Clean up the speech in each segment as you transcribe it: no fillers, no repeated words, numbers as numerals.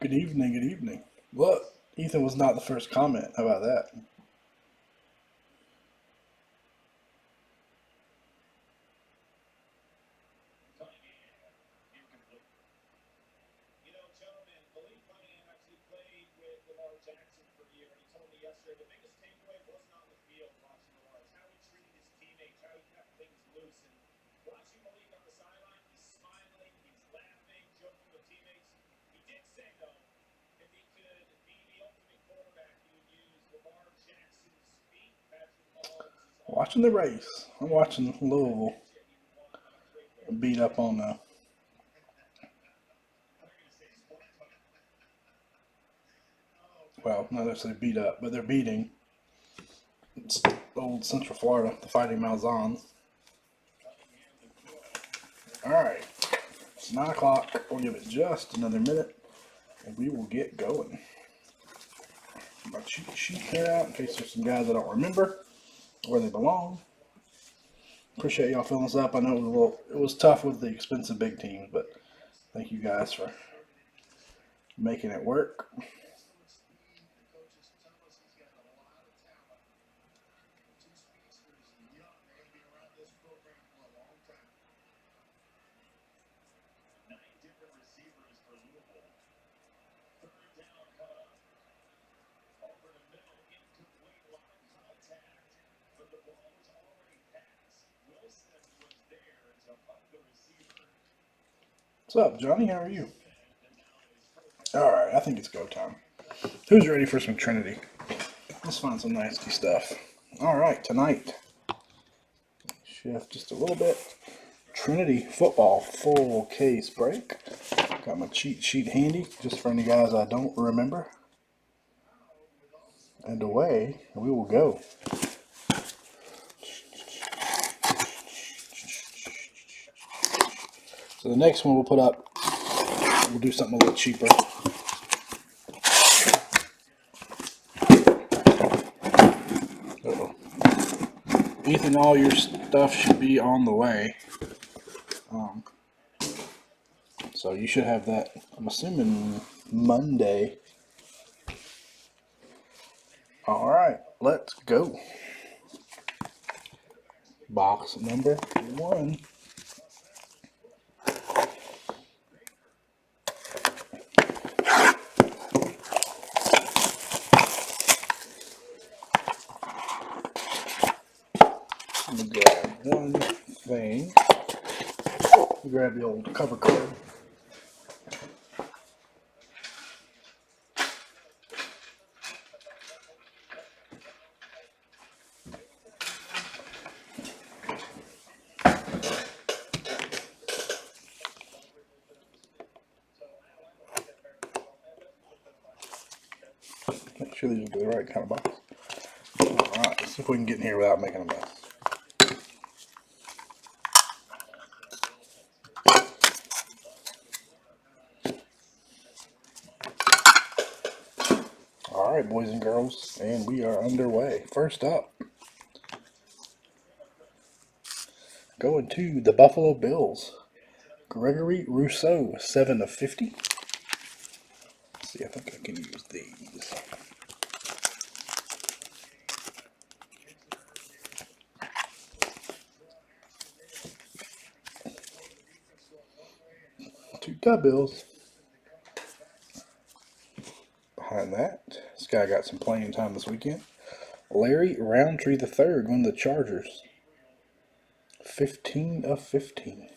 Good evening, good evening. Look, Ethan was not the first comment. How about that? Watching the race. I'm watching Louisville beat up on well, not necessarily beat up, but they're beating it's old Central Florida, the Fighting Malzahns. All right, it's 9 o'clock. We'll give it just another minute, and we will get going. My cheat sheet here out in case there's some guys I don't remember where they belong. Appreciate y'all filling us up. I know it was tough with the expensive big teams, but thank you guys for making it work. What's up, Johnny? How are you? All right, I think it's go time. Who's ready for some Trinity? Let's find some nasty stuff. All right, tonight, shift just a little bit. Trinity football full case break. Got my cheat sheet handy just for any guys I don't remember. And away we will go. So the next one we'll put up, we'll do something a little cheaper. Uh-oh. Ethan, all your stuff should be on the way. So you should have that, I'm assuming, Monday. All right, let's go. Box number 1. Let me grab one thing. Grab the old cover card. Make sure these are the right kind of box. Alright, let's see if we can get in here without making a mess. Alright, boys and girls, and we are underway. First up, going to the Buffalo Bills. Gregory Rousseau, 7/50. Let's see, I think I can use these. Two Bills. Behind that, this guy got some playing time this weekend. Larry Roundtree III going to the Chargers. 15/15.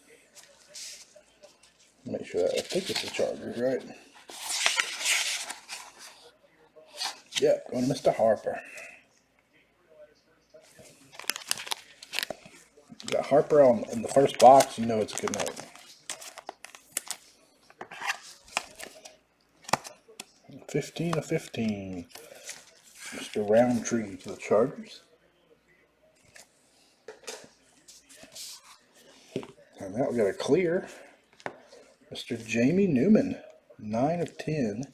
Make sure that I think it's the Chargers, right? Yep, going to Mr. Harper. You got Harper in the first box, you know it's a good night. 15/15. Mr. Roundtree to the Chargers. And now we got a clear Mr. Jamie Newman, 9 of 10.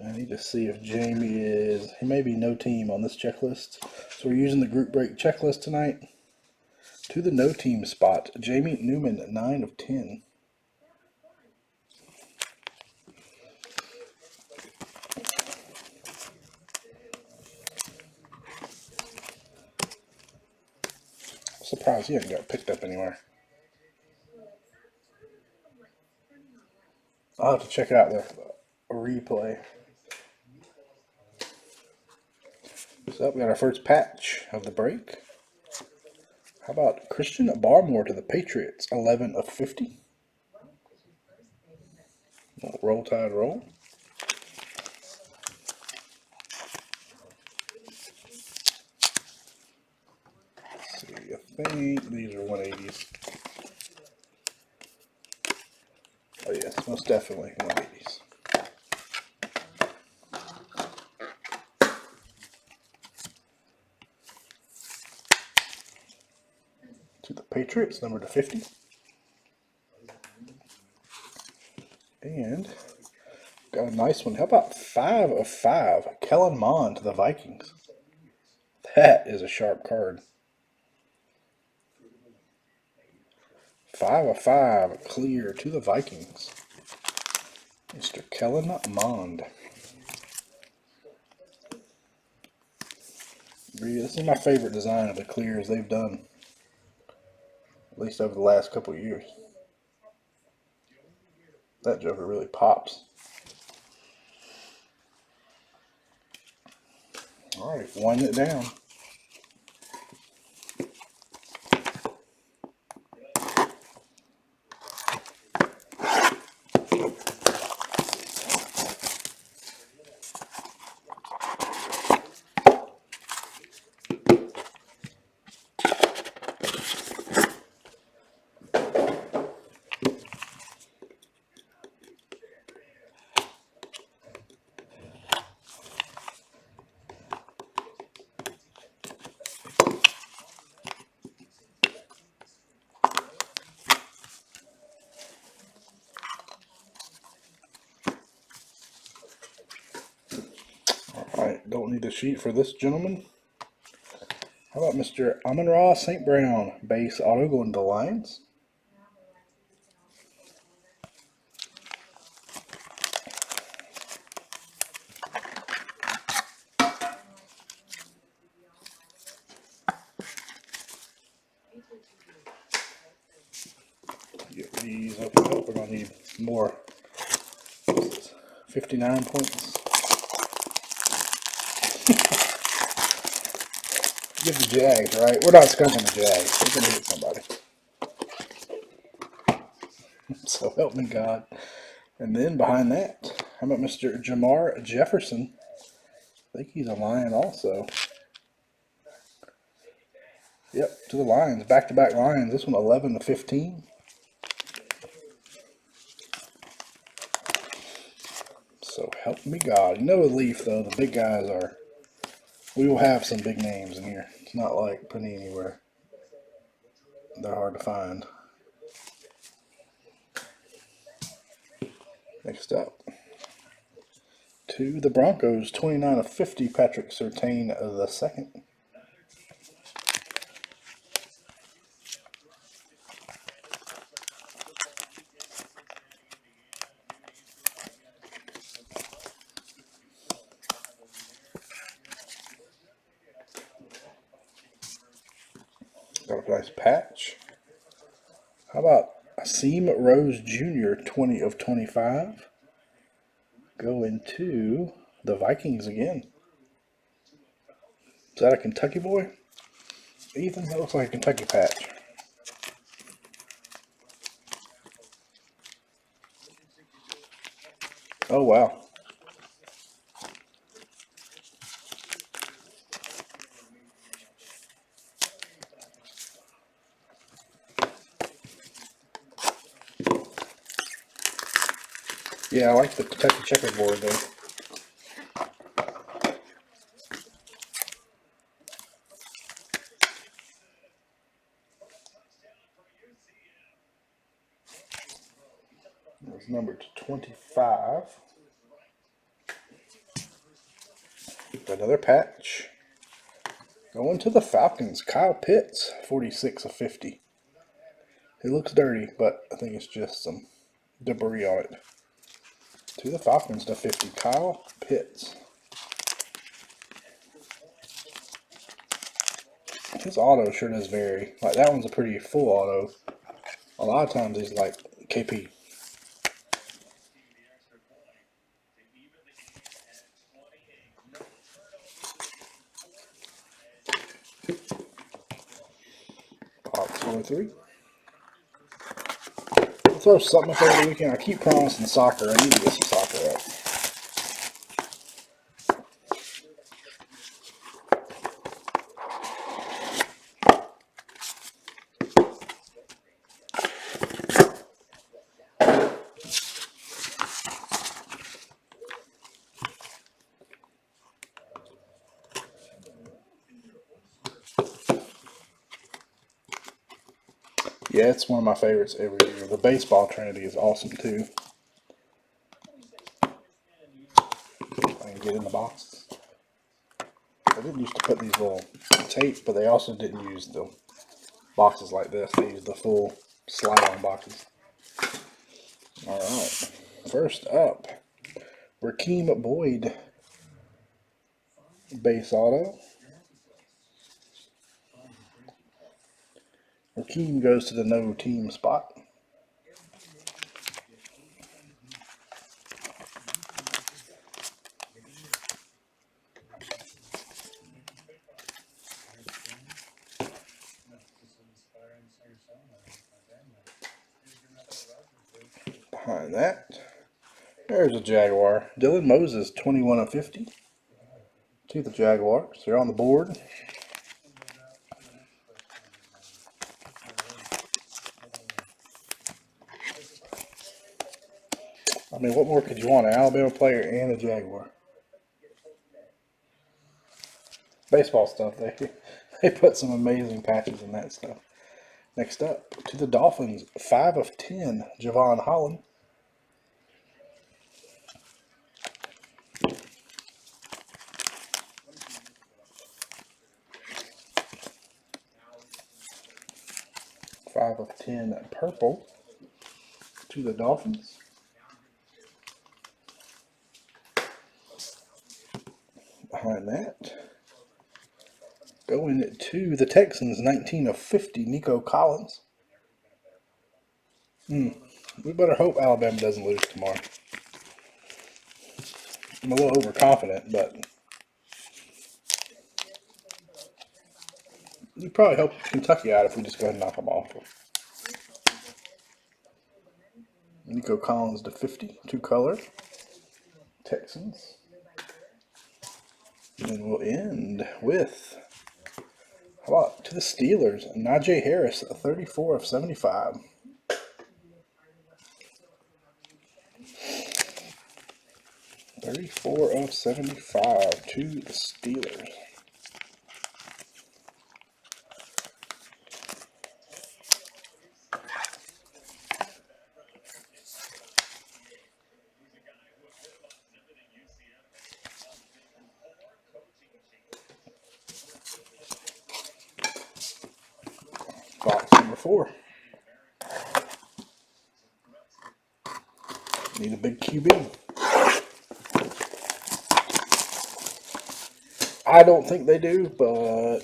I need to see if Jamie is, he may be no team on this checklist. So we're using the group break checklist tonight. To the no team spot, Jamie Newman, 9 of 10. I'm surprised he hasn't got picked up anywhere. I'll have to check out the replay. So we got our first patch of the break. How about Christian Barmore to the Patriots, 11 of 50. Roll Tide roll. Let's see, I think these are 180s. Oh yes, most definitely 180s. To the Patriots, number to 50. And got a nice one. How about 5 of 5? Kellen Mond to the Vikings. That is a sharp card. 5 of 5, clear to the Vikings. Mr. Kellen Mond. This is my favorite design of the clears they've done, at least over the last couple of years. That Joker really pops. Alright, wind it down. Alright, don't need a sheet for this gentleman. How about Mr. Amon-Ra St. Brown, base auto going to the Lions? Get these opened up. We're going to need more. 59 points. Give the Jags, right? We're not skunking the Jags. We're going to hit somebody. So help me God. And then behind that, how about Mr. Jamar Jefferson? I think he's a Lion also. Yep, to the Lions. Back-to-back Lions. This one 11 to 15. So help me God. You know with Leaf, though, the big guys are... We will have some big names in here. It's not like Panini where they're hard to find. Next up, to the Broncos, 29 of 50, Patrick Surtain the second. Got a nice patch. How about Asim Rose Jr., 20 of 25. Going to the Vikings again. Is that a Kentucky boy? Ethan, that looks like a Kentucky patch. Oh, wow. Yeah, I like the Kentucky checkerboard though. numbered to 25. Another patch. Going to the Falcons, Kyle Pitts, 46 of 50. It looks dirty, but I think it's just some debris on it. To the Falcons to 50, Kyle Pitts. His auto sure does vary. Like, that one's a pretty full auto. A lot of times he's like KP. Box 103. I'll throw something up over the weekend. I keep promising soccer. I need to get some soccer up. Yeah, it's one of my favorites every year. The baseball Trinity is awesome too. I can get in the box. They didn't used to put these little tape, but they also didn't use the boxes like this. They used the full slide-on boxes. All right. First up, Rakeem Boyd base auto. Rakeem goes to the no team spot. Behind that, there's a Jaguar. Dylan Moses, 21 of 50. To the Jaguars. They're on the board. I mean, what more could you want? An Alabama player and a Jaguar. Baseball stuff, they put some amazing patches in that stuff. Next up, to the Dolphins, 5 of 10, Javon Holland. of 10 purple to the Dolphins. Behind that, going to the Texans, 19 of 50, Nico Collins. We better hope Alabama doesn't lose tomorrow. I'm a little overconfident, but we probably help Kentucky out if we just go ahead and knock them off. Nico Collins to 50, two color. Texans. And we'll end with, how about to the Steelers, Najee Harris, 34 of 75. To the Steelers. Box number 4. Need a big QB. I don't think they do, but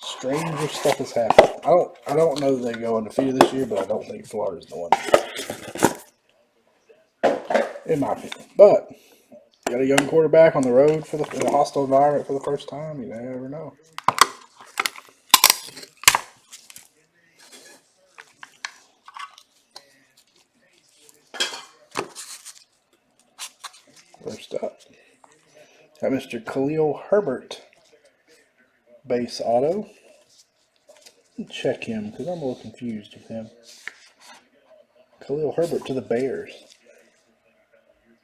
stranger stuff has happened. I don't know that they go undefeated this year, but I don't think Florida's the one. In my opinion. But you got a young quarterback on the road in a hostile environment for the first time. You never know. First up, got Mr. Khalil Herbert base auto. Check him because I'm a little confused with him. Khalil Herbert to the Bears.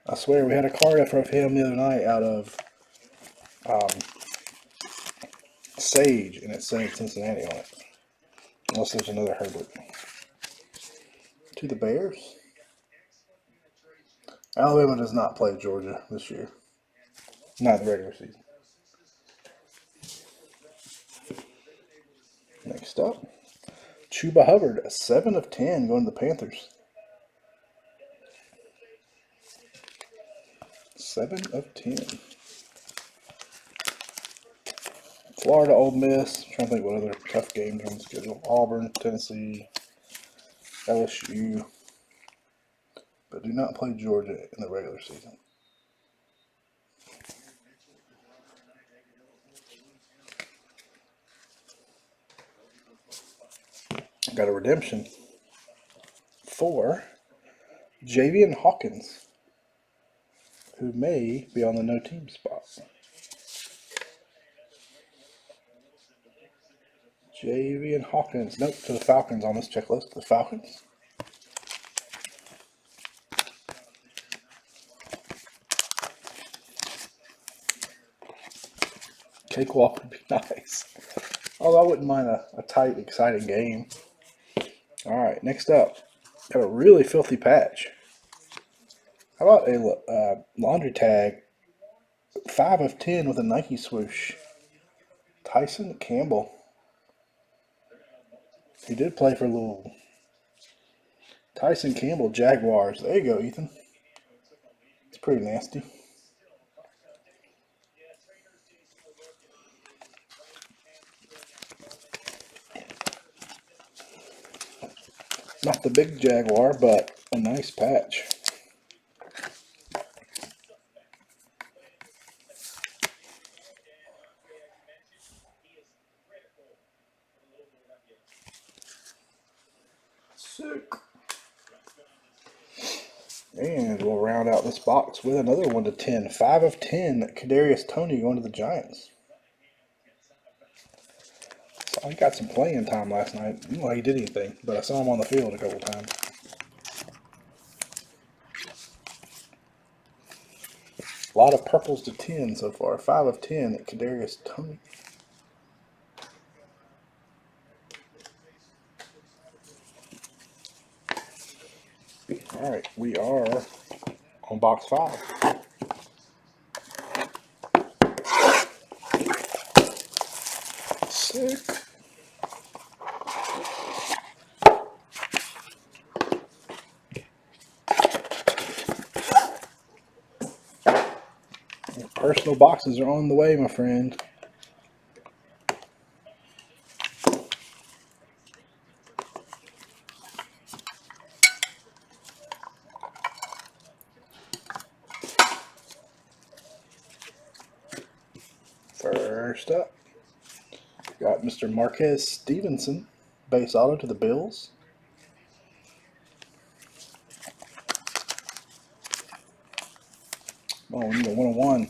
I swear we had a card of him the other night out of Sage, and it said Cincinnati on it. Unless there's another Herbert. To the Bears. Alabama does not play Georgia this year. Not in the regular season. Next up, Chuba Hubbard, a 7 of 10 going to the Panthers. 7 of 10. Florida, Ole Miss. I'm trying to think what other tough games are on the schedule. Auburn, Tennessee, LSU. But do not play Georgia in the regular season. Got a redemption for Javian Hawkins, who may be on the no team spot. Javian Hawkins. Nope, to the Falcons on this checklist. The Falcons. Cakewalk would be nice. Although I wouldn't mind a tight, exciting game. Alright, next up. Got a really filthy patch. How about a laundry tag? 5 of 10 with a Nike swoosh. Tyson Campbell. He did play for a little. Tyson Campbell, Jaguars. There you go, Ethan. It's pretty nasty. Not the big Jaguar, but a nice patch. Sick. And we'll round out this box with another 1 to 10. 5 of 10. Kadarius Toney going to the Giants. So he got some playing time last night. I don't know how he did anything, but I saw him on the field a couple times. A lot of purples to 10 so far. 5 of 10 at Kadarius Toney. Alright, we are on box 5. Sick. Personal boxes are on the way, my friend. First up, got Mr. Marquez Stevenson, base auto to the Bills. Oh, we need a 101.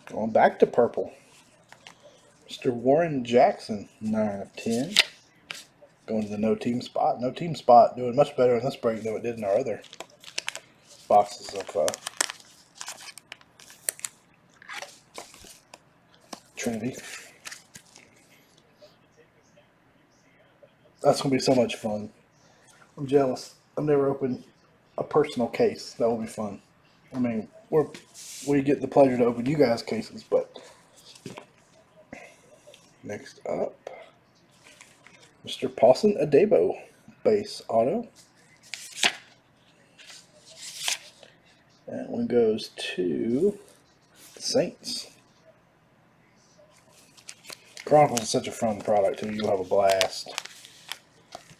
Going back to purple. Mr. Warren Jackson, 9 of 10. Going to the no team spot. No team spot doing much better in this break than it did in our other boxes of Trinity. That's going to be so much fun. I'm jealous. I've never opened a personal case. That will be fun. I mean, we get the pleasure to open you guys' cases, but next up, Mr. Paulson Adebo, base auto. That one goes to the Saints. Chronicles is such a fun product too. You'll have a blast.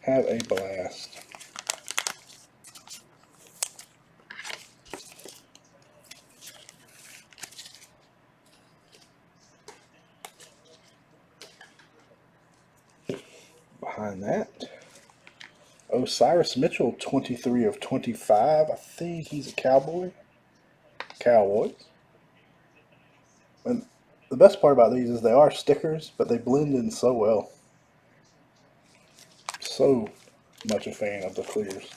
Have a blast. Behind that, Osiris Mitchell, 23 of 25. I think he's a Cowboy. Cowboys. And the best part about these is they are stickers, but they blend in so well. So much a fan of the clears.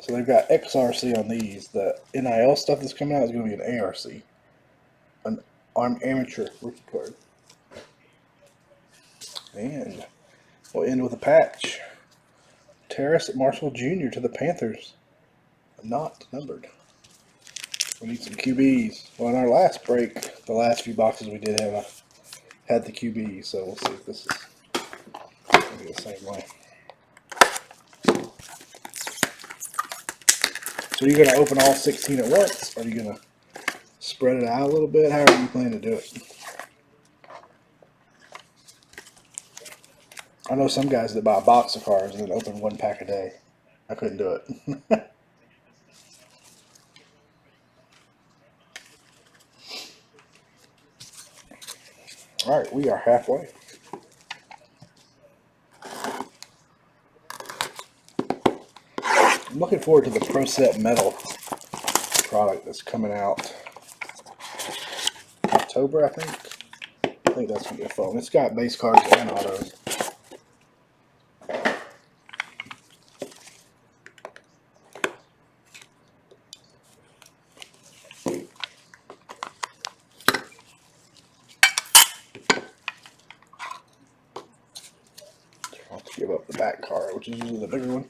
So they've got XRC on these. The NIL stuff that's coming out is going to be an ARC. An amateur rookie card. And we'll end with a patch. Terrace Marshall Jr. to the Panthers. Not numbered. We need some QBs. Well, in our last break, the last few boxes we did had the QBs, so we'll see if this is going to be the same way. So you're going to open all 16 at once, or are you going to spread it out a little bit? How are you planning to do it? I know some guys that buy a box of cards and then open one pack a day. I couldn't do it. All right, we are halfway. I'm looking forward to the Pro Set Metal product that's coming out October, I think. I think that's going to be a fun. It's got base cards and autos. I'll have to give up the back card, which is usually the bigger one.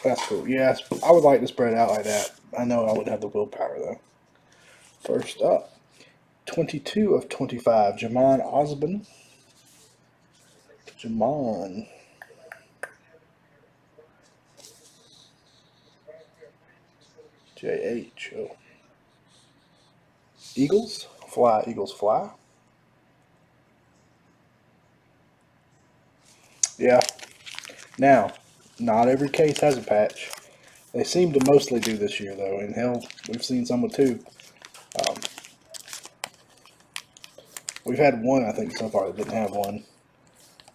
That's cool. Yes, I would like to spread it out like that. I know I wouldn't have the willpower, though. First up, 22 of 25, Jamon Osborne. Jamon. JH. Eagles. Fly, Eagles fly. Yeah. Now, not every case has a patch. They seem to mostly do this year, though. And hell, we've seen some with two. We've had one, I think, so far that didn't have one.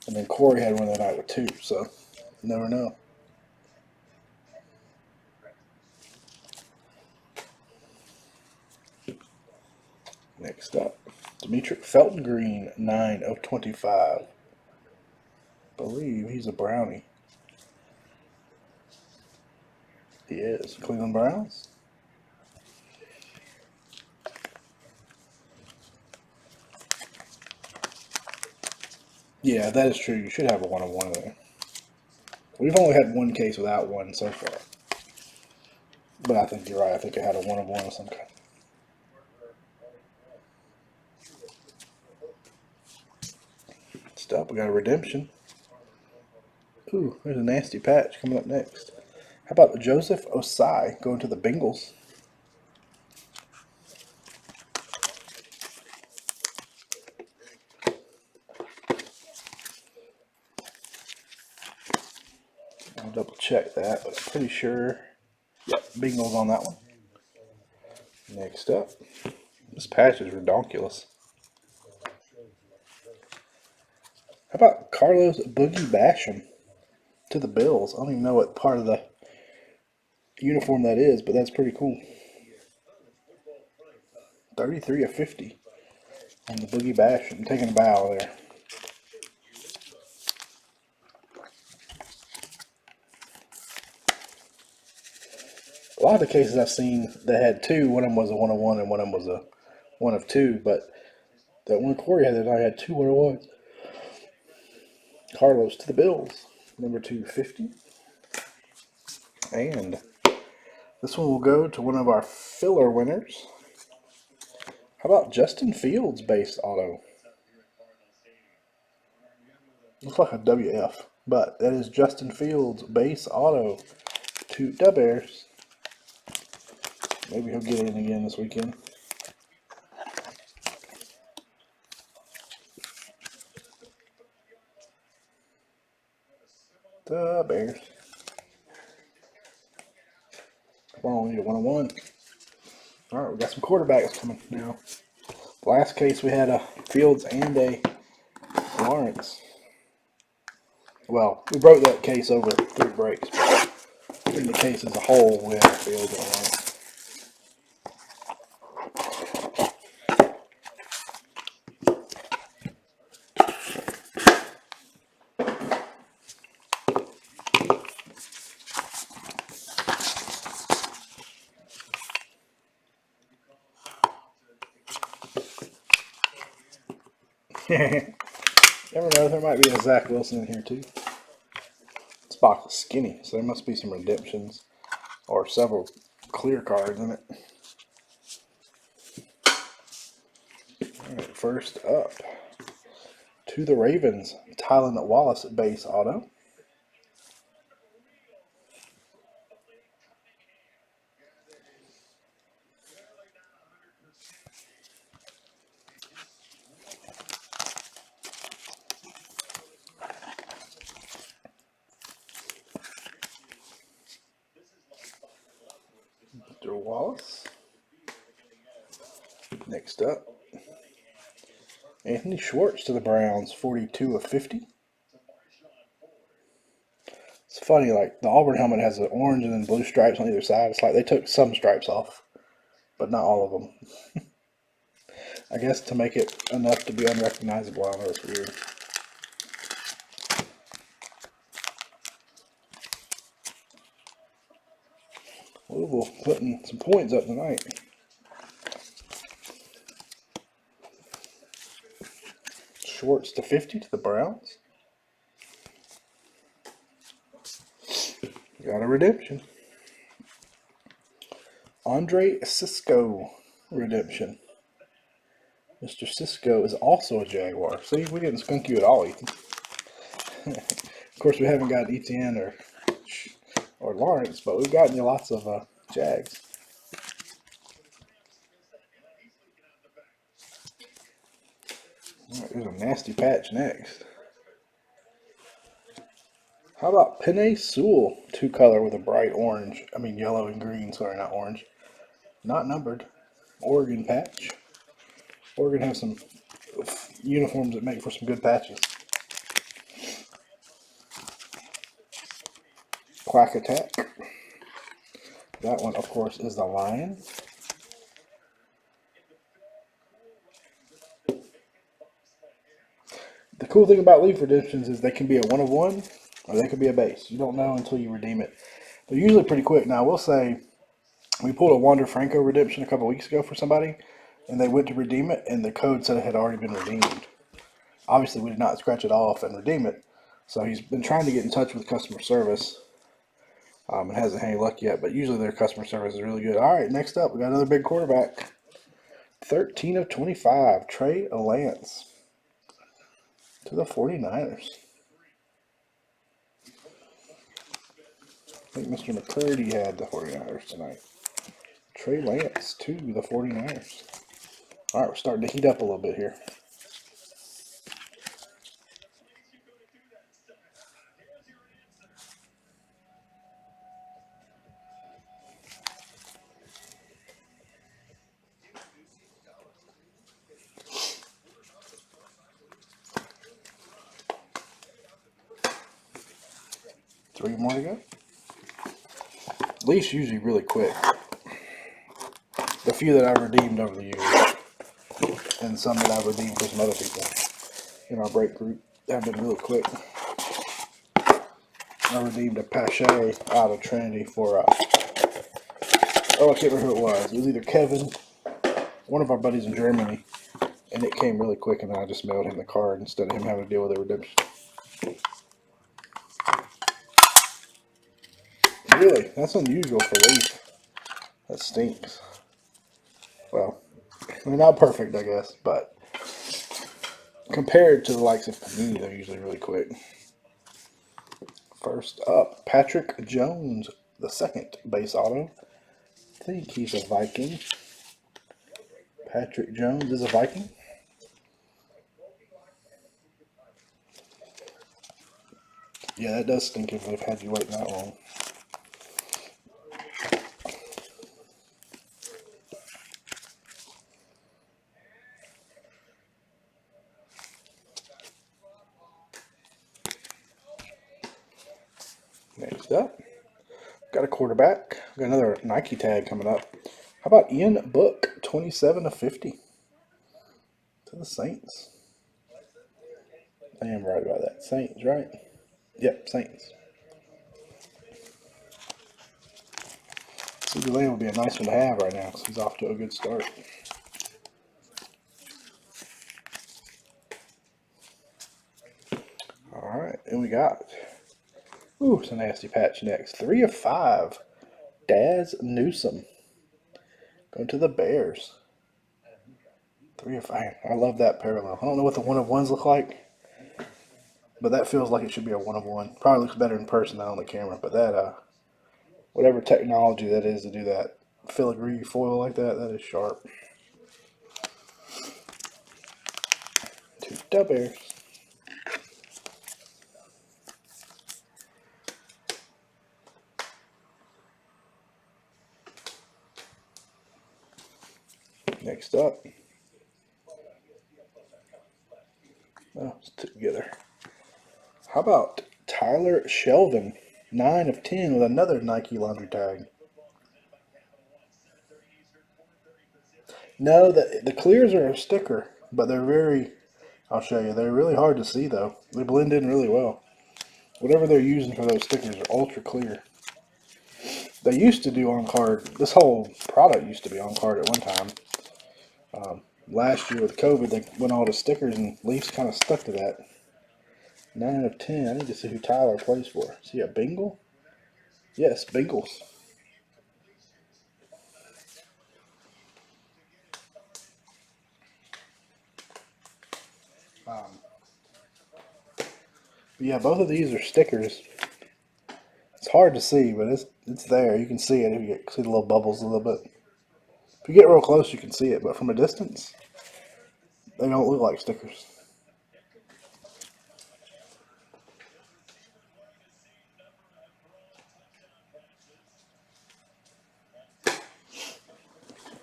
And then Corey had one that night with two, so you never know. Next up, Demetric Felton Green, 9 of 25. I believe he's a brownie. He is. Cleveland Browns. Yeah, that is true. You should have a 1-of-1 there. We've only had one case without one so far. But I think you're right. I think it had a 1-of-1 of some kind. Next up, we got a redemption. Ooh, there's a nasty patch coming up next. How about Joseph Osai going to the Bengals? I'll double check that, but I'm pretty sure. Yep, Bengals on that one. Next up, this patch is redonkulous. How about Carlos Boogie Basham to the Bills? I don't even know what part of the uniform that is, but that's pretty cool. 33 of 50 on the Boogie Basham. Taking a bow there. A lot of the cases I've seen that had two, one of them was a 1-of-1 and one of them was a 1-of-2, but that one Corey had that I had two 1-of-1s. Carlos to the Bills, number 250. And this one will go to one of our filler winners. How about Justin Fields based auto? Looks like a WF, but that is Justin Fields base auto to the Bears. Maybe he'll get in again this weekend. The Bears. Come on, we need a 1-of-1. Alright, we got some quarterbacks coming now. Last case we had a Fields and a Lawrence. Well, we broke that case over 3 breaks, but in the case as a whole, we had a Fields and a Lawrence. Never know, there might be a Zach Wilson in here too. This box is skinny, so there must be some redemptions or several clear cards in it. Alright, first up, to the Ravens, Tylen Wallace base auto. Wallace. Next up, Anthony Schwartz to the Browns, 42 of 50. It's funny, like the Auburn helmet has an orange and then blue stripes on either side. It's like they took some stripes off, but not all of them. I guess to make it enough to be unrecognizable. I don't know, it's weird. Louisville putting some points up tonight. Schwartz to 50 to the Browns. Got a redemption. Andre Cisco redemption. Mr. Cisco is also a Jaguar. See, we didn't skunk you at all, Ethan. Of course, we haven't got Etienne or Lawrence, but we've gotten you lots of Jags. All right, there's a nasty patch next. How about Penei Sewell, 2-color with a bright orange. I mean yellow and green, sorry, not orange. Not numbered. Oregon patch. Oregon has some uniforms that make for some good patches. Quack Attack. That one, of course, is the Lion. The cool thing about Leaf redemptions is they can be a 1 of 1, or they could be a base. You don't know until you redeem it. They're usually pretty quick. Now, I will say, we pulled a Wander Franco redemption a couple weeks ago for somebody, and they went to redeem it, and the code said it had already been redeemed. Obviously, we did not scratch it off and redeem it, so he's been trying to get in touch with customer service. It hasn't had any luck yet, but usually their customer service is really good. All right, next up, we got another big quarterback. 13 of 25, Trey Lance to the 49ers. I think Mr. McCurdy had the 49ers tonight. Trey Lance to the 49ers. All right, we're starting to heat up a little bit here. Three more to go. Leaf's usually really quick. The few that I've redeemed over the years, and some that I've redeemed for some other people in our break group, have been really quick. I redeemed a Pache out of Trinity for, I can't remember who it was. It was either Kevin, one of our buddies in Germany, and it came really quick, and then I just mailed him the card instead of him having to deal with a redemption. Really? That's unusual for Leaf. That stinks. Well, I mean, not perfect, I guess, but compared to the likes of Panini, they're usually really quick. First up, Patrick Jones, the second base auto. I think he's a Viking. Patrick Jones is a Viking. Yeah, that does stink if they've had you waiting that long. Next up, got a quarterback. Got another Nike tag coming up. How about Ian Book, 27 of 50 to the Saints? I am right about that. Saints, right? Yep, Saints. CeeDee Lamb would be a nice one to have right now because he's off to a good start. got? Ooh, it's a nasty patch next. 3 of 5. Daz Newsome. Going to the Bears. 3 of 5. I love that parallel. I don't know what the 1 of 1s look like, but that feels like it should be a 1 of 1. Probably looks better in person than on the camera, but that, whatever technology that is to do that filigree foil like that, that is sharp. To the Bears. Next up. Oh, it's together. How about Tyler Shelvin? 9 of 10 with another Nike laundry tag. No, the clears are a sticker, but they're very, I'll show you, they're really hard to see though. They blend in really well. Whatever they're using for those stickers are ultra clear. They used to do on card, this whole product used to be on card at one time. Last year with COVID, they went all to stickers and Leafs kind of stuck to that. 9 of 10. I need to see who Tyler plays for. Is he a Bengal? Yes, Bengals. Yeah, both of these are stickers. It's hard to see, but it's there. You can see it if you see the little bubbles a little bit. If you get real close, you can see it, but from a distance, they don't look like stickers.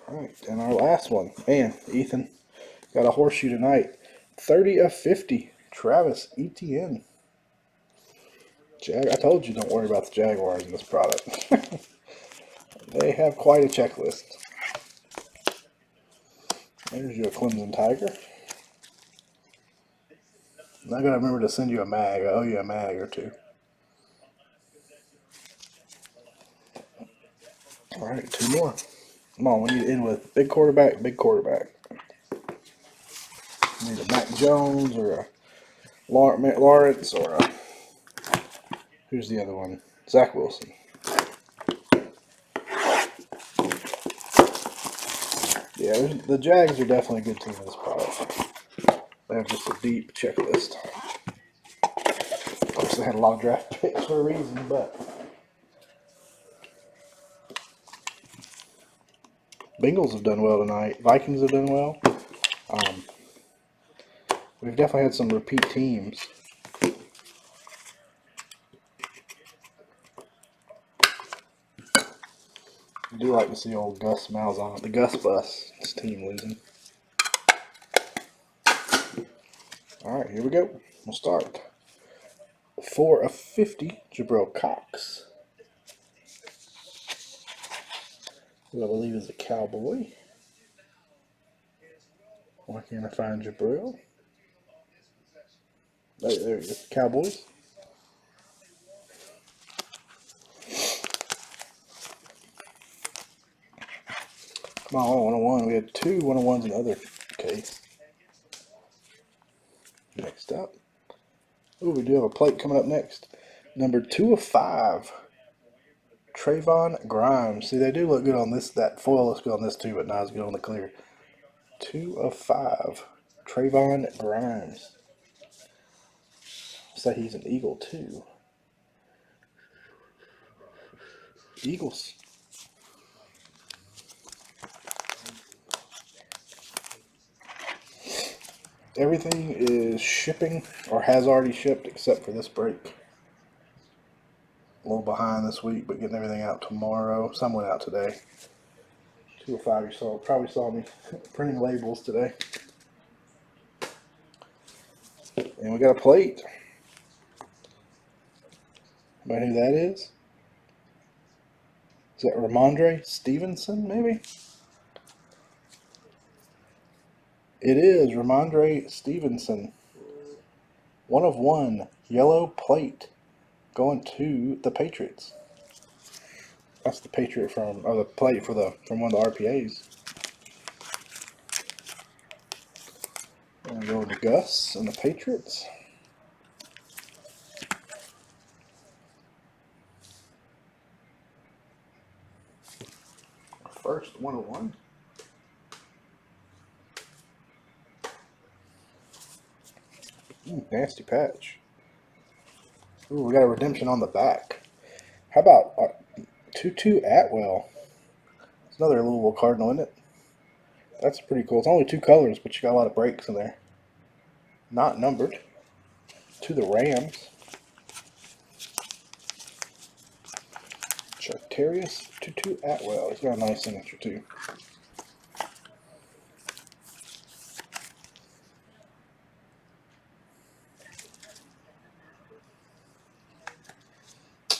All right, and our last one. Man, Ethan got a horseshoe tonight. 30 of 50. Travis Etienne. I told you don't worry about the Jaguars in this product. They have quite a checklist. There's your Clemson Tiger. I'm not going to remember to send you a mag. I owe you a mag or two. All right, 2 more. Come on, we need to end with big quarterback, big quarterback. We need a Mac Jones or a Lawrence or a... Who's the other one? Zach Wilson. Yeah, the Jags are definitely a good team in this product. They have just a deep checklist. Of course, they had a lot of draft picks for a reason, but... Bengals have done well tonight. Vikings have done well. We've definitely had some repeat teams. I do like to see old Gus Malzahn, the Gus Bus, this team losing. Alright, here we go. We'll start. 4 of 50, Jabril Cox. Who I believe is a Cowboy. Why can't I find Jabril? There he is. Cowboys. Come on, 101. We had 2 101s in the other case. Next up. Oh, we do have a plate coming up next. Number 2 of 5. Trayvon Grimes. See, they do look good on this. That foil looks good on this too, but not as good on the clear. 2 of 5. Trayvon Grimes. Say he's an Eagle too. Eagles. Everything is shipping or has already shipped except for this break. A little behind this week, but getting everything out tomorrow. Some went out today. 2 of 5 you probably saw me printing labels today. And we got a plate. Anybody know who that is? Is that Ramondre Stevenson, maybe? It is Ramondre Stevenson. 1 of 1. Yellow plate. Going to the Patriots. That's the Patriot or the plate from one of the RPAs. And going to Gus and the Patriots. first 101. Ooh, nasty patch. Ooh, we got a redemption on the back. How about 2-2 Atwell? It's another Louisville Cardinal, isn't it? That's pretty cool. It's only 2 colors, but you got a lot of breaks in there. Not numbered. To the Rams. Chartarius 2-2 Atwell. He's got a nice signature too.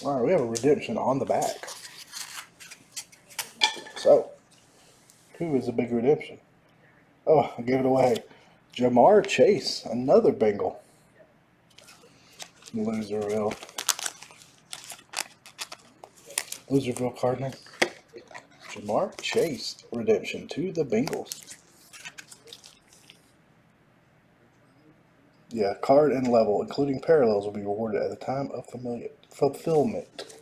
Alright, we have a redemption on the back. So, who is a big redemption? Oh, I gave it away. Jamar Chase, another Bengal. Loserville Cardinal. Jamar Chase redemption to the Bengals. Yeah, card and level, including parallels, will be rewarded at the time of fulfillment.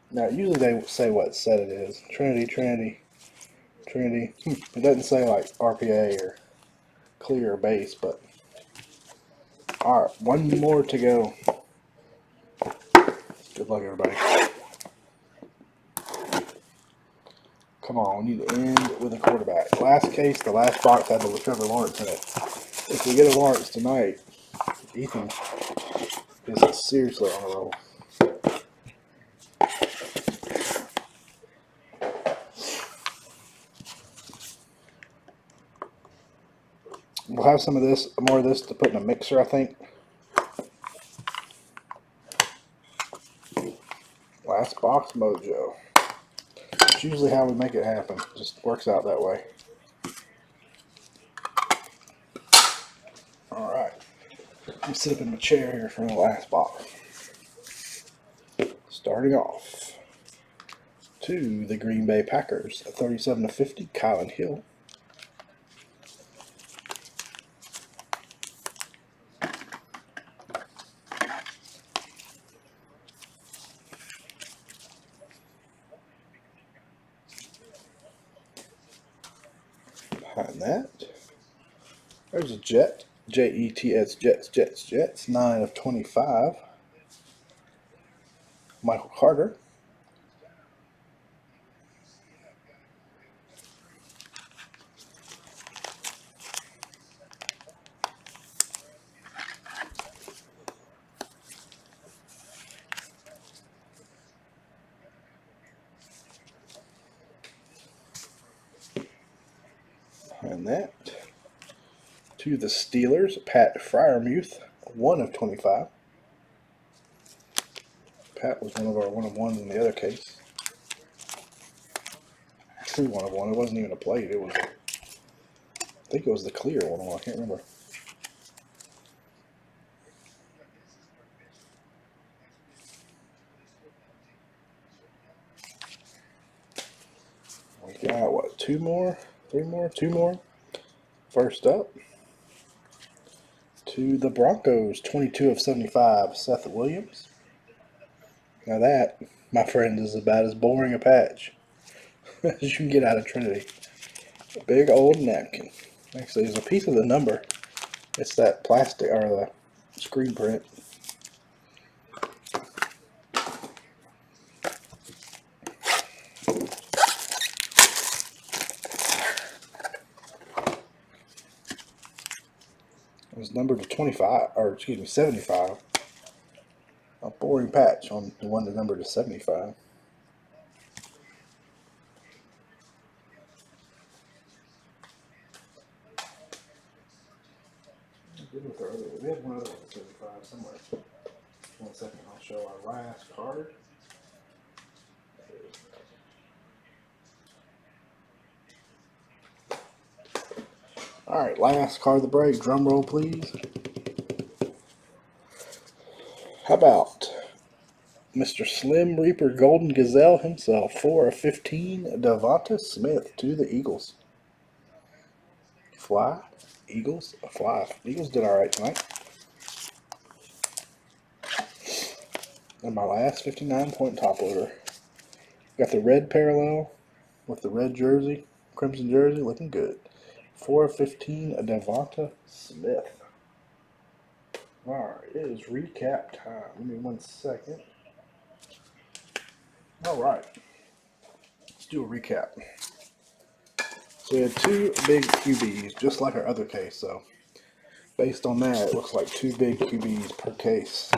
Now, usually they say what set it is. Trinity. It doesn't say like RPA or clear or base, but alright, one more to go. Good luck, everybody. Come on, we need to end with a quarterback. Last case, the last box had the Trevor Lawrence in it. If we get a Lawrence tonight, Ethan is seriously on a roll. We'll have some of this, more of this to put in a mixer, I think. Last box mojo. It's usually how we make it happen. It just works out that way. Alright. I'm sitting in my chair here for the last box. Starting off. To the Green Bay Packers, 37/50, Kylan Hill. Behind that, there's a Jet, Jets, Jets, 9/25, Michael Carter. Behind that, to the Steelers, Pat Fryermuth, 1/25. Pat was one of our 1-of-1s in the other case. True 1-of-1. It wasn't even a plate. It was, I think it was the clear 1-of-1. I can't remember. We got what? 2 more, 3 more, 2 more. First up, to the Broncos, 22/75, Seth Williams. Now that, my friend, is about as boring a patch as you can get out of Trinity. A big old napkin. Actually, there's a piece of the number. It's that plastic, or the screen print. It was numbered to 25, or excuse me, 75. A boring patch on the one that numbered to 75. We had one other one at 75 somewhere. 1 second, I'll show our last card. Alright, last card of the break. Drum roll, please. How about Mr. Slim Reaper Golden Gazelle himself, 4/15, Devonta Smith to the Eagles. Fly, Eagles, fly. Eagles did alright tonight. And my last 59-point top loader. Got the red parallel, with the red jersey, crimson jersey, looking good. 4/15, Devonta Smith. Alright, it is recap time. Give me 1 second. Alright, let's do a recap. So we had 2 big QBs, just like our other case. So based on that, it looks like 2 big QBs per case.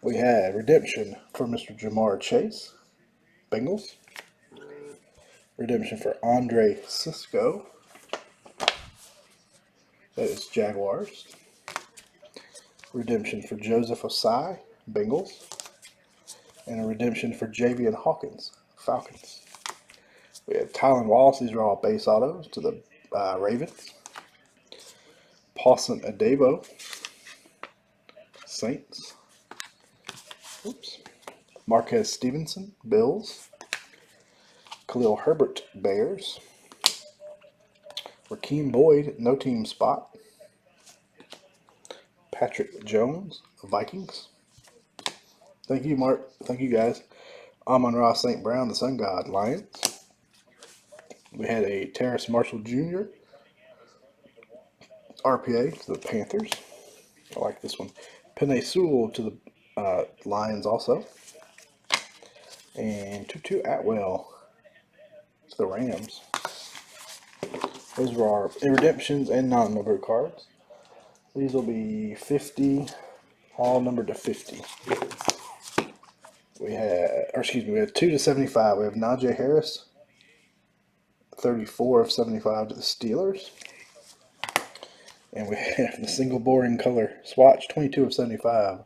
We had redemption for Mr. Jamar Chase, Bengals. Redemption for Andre Cisco, that is Jaguars. Redemption for Joseph Osai, Bengals. And a redemption for Javian Hawkins, Falcons. We have Tylan Wallace, these are all base autos to the Ravens. Paulson Adebo, Saints. Oops. Marquez Stevenson, Bills. Khalil Herbert, Bears. Rakeem Boyd, no team spot. Patrick Jones, Vikings. Thank you, Mark. Thank you, guys. Amon-Ra St. Brown, the Sun God, Lions. We had a Terrace Marshall Jr. RPA to the Panthers. I like this one. Penei Sewell to the Lions also. And Tutu Atwell to the Rams. Those were our redemptions and non-numbered cards. These will be 50, all numbered to 50. We had 2/75. We have Najee Harris, 34/75 to the Steelers. And we have the single boring color swatch, 22/75,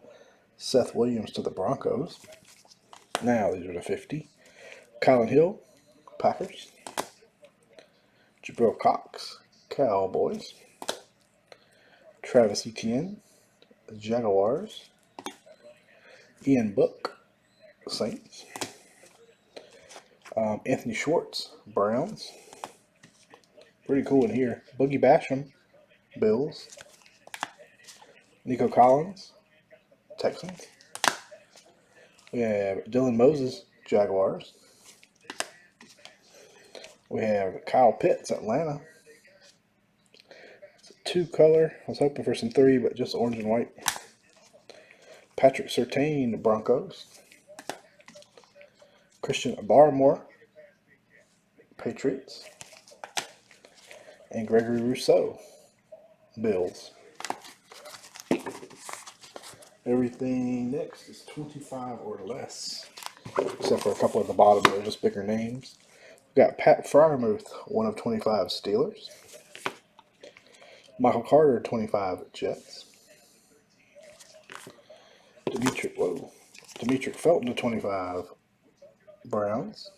Seth Williams to the Broncos. Now these are the 50. Colin Hill, Packers. Jabril Cox, Cowboys. Travis Etienne, Jaguars. Ian Book, Saints. Anthony Schwartz, Browns. Pretty cool in here. Boogie Basham, Bills. Nico Collins, Texans. We have Dylan Moses, Jaguars. We have Kyle Pitts, Atlanta. It's a 2-color. I was hoping for some 3, but just orange and white. Patrick Surtain, Broncos. Christian Barmore, Patriots. And Gregory Rousseau, Bills. Everything next is 25 or less, except for a couple at the bottom that are just bigger names. We've got Pat Fryermuth, 1/25 Steelers. Michael Carter, 25 Jets. Demetric Felton, 25 Browns.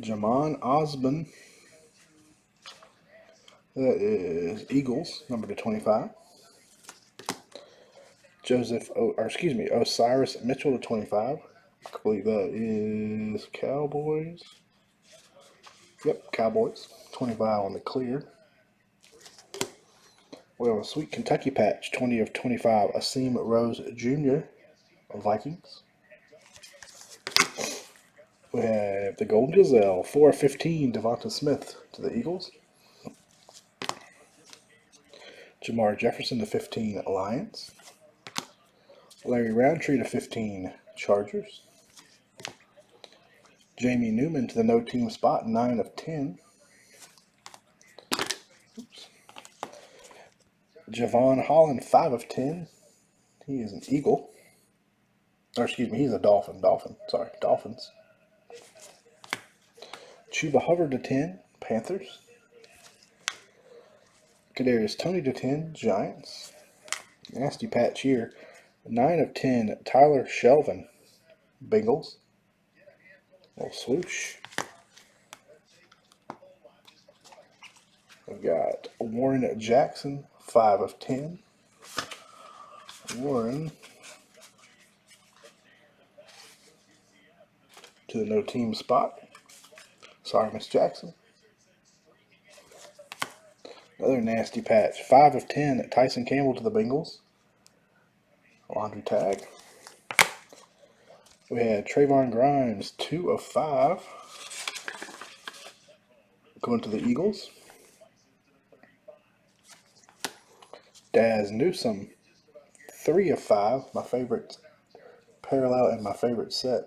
Jamon Osborne, that is Eagles, number 25. Osiris Mitchell, 25. I believe that is Cowboys. Yep, Cowboys. 25 on the clear. We have a sweet Kentucky patch, 20/25, Asim Rose Jr. Vikings. We have the Golden Gazelle, 4/15, Devonta Smith to the Eagles. Jamar Jefferson to 15, Lions. Larry Roundtree to 15, Chargers. Jamie Newman to the no team spot, 9/10. Oops. Javon Holland, 5/10. He is an Eagle. Or excuse me, he's a Dolphin. Dolphins. Chuba Hubbard to 10, Panthers. Kadarius Toney to 10, Giants. Nasty patch here. 9/10, Tyler Shelvin, Bengals. Little swoosh. We've got Warren Jackson, 5/10. Warren to the no team spot. Sorry, Miss Jackson. Another nasty patch. 5/10, Tyson Campbell to the Bengals. Laundry tag. We had Trayvon Grimes, 2 of 5. Going to the Eagles. Daz Newsome, 3 of 5. My favorite parallel and my favorite set.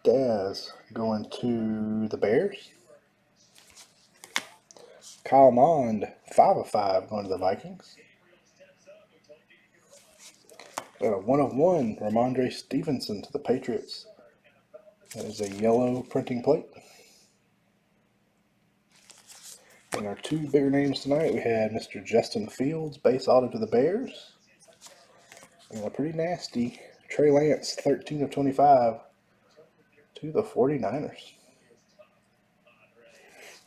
Daz going to the Bears. Kyle Mond, 5 of 5, going to the Vikings. Got a 1 of 1, Ramondre Stevenson to the Patriots. That is a yellow printing plate. And our 2 bigger names tonight, we had Mr. Justin Fields, base auto to the Bears. And a pretty nasty Trey Lance, 13 of 25 to the 49ers.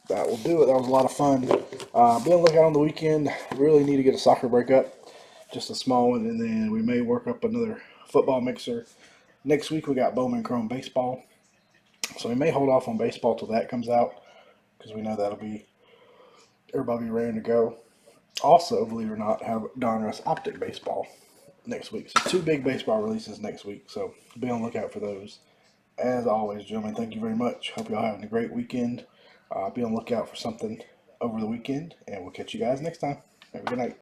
That will do it. That was a lot of fun. Be on the lookout on the weekend. Really need to get a soccer breakup, just a small one, and then we may work up another football mixer. Next week we got Bowman Chrome baseball, so we may hold off on baseball till that comes out because we know that'll be everybody be ready to go. Also, believe it or not, have Donruss Optic baseball next week. So 2 big baseball releases next week. So be on the lookout for those. As always, gentlemen, thank you very much. Hope y'all having a great weekend. Be on the lookout for something over the weekend, and we'll catch you guys next time. Have a good night.